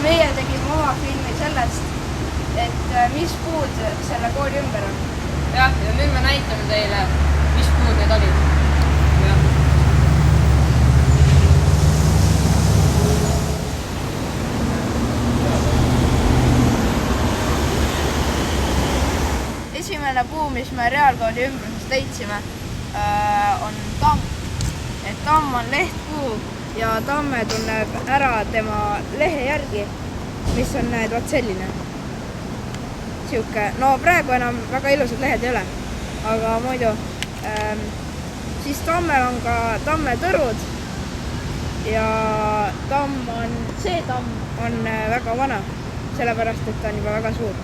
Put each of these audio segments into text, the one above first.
meie tegime oma filmi sellest, et mis puud selle kooli ümber on. Jah, ja nüüd me näitame teile, mis puud need olid. Esimene puu, mis me reaalkooli ümbrusest leidsime, on tamm. Et tamm on lehtpuu ja tamme tunneb ära tema lehe järgi, mis on vaat selline. No praegu enam väga ilusad lehed ei ole, aga muidu siis tammel on ka tammetõrud ja see tamm on väga vana, sellepärast et ta on juba väga suur.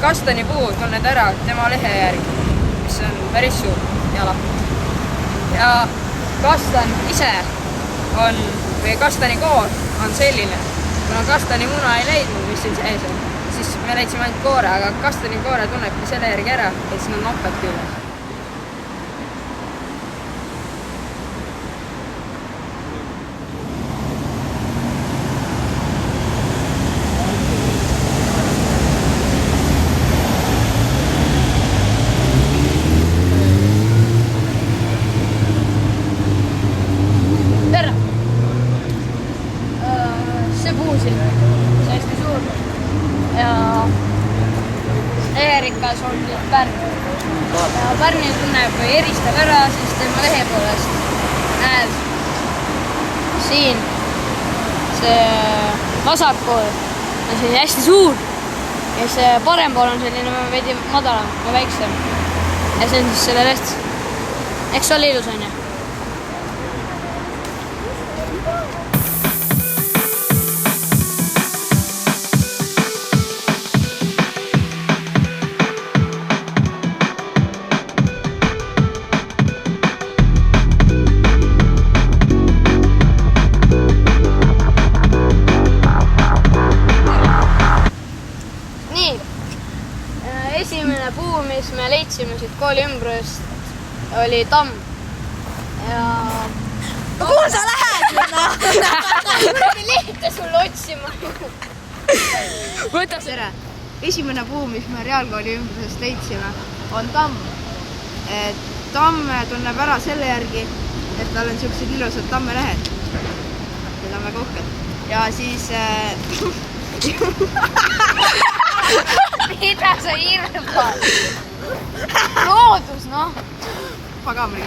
Kastanipuu tunned ära tema lehe järgi, mis on päris suur jala. Ja kastan ise on, või kastanikoor on selline, kuna kastanimuna ei leidnud, mis siin sees on, siis me leidsime ainult koore, aga kastanikoore tunnebki selle järgi ära, et siin on noped küljes. Hästi suur ja leherikas on pärn ja pärni tunneb või eristab ära siis tema lehe poolest. Näed siin see vasak pool on selline hästi suur ja see parem pool on selline veidi madalam ja väiksem ja see on siis selle leht. Eks see oli ilus on ju? Esimene puu, mis me leidsime siit kooli ümbrust, oli tamm. Ja... No kuhu sa lähed? Kuradi lihte sulle otsima. Võta tere. Esimene puu, mis me reaalkooli ümbrusest leidsime, on tamm. Tamm tunneb ära selle järgi, et tal on siuksed ilusad tammelehed. Need on väga uhked. Ja siis... Mida sa ilmad? Loodus, noh. Pagamari.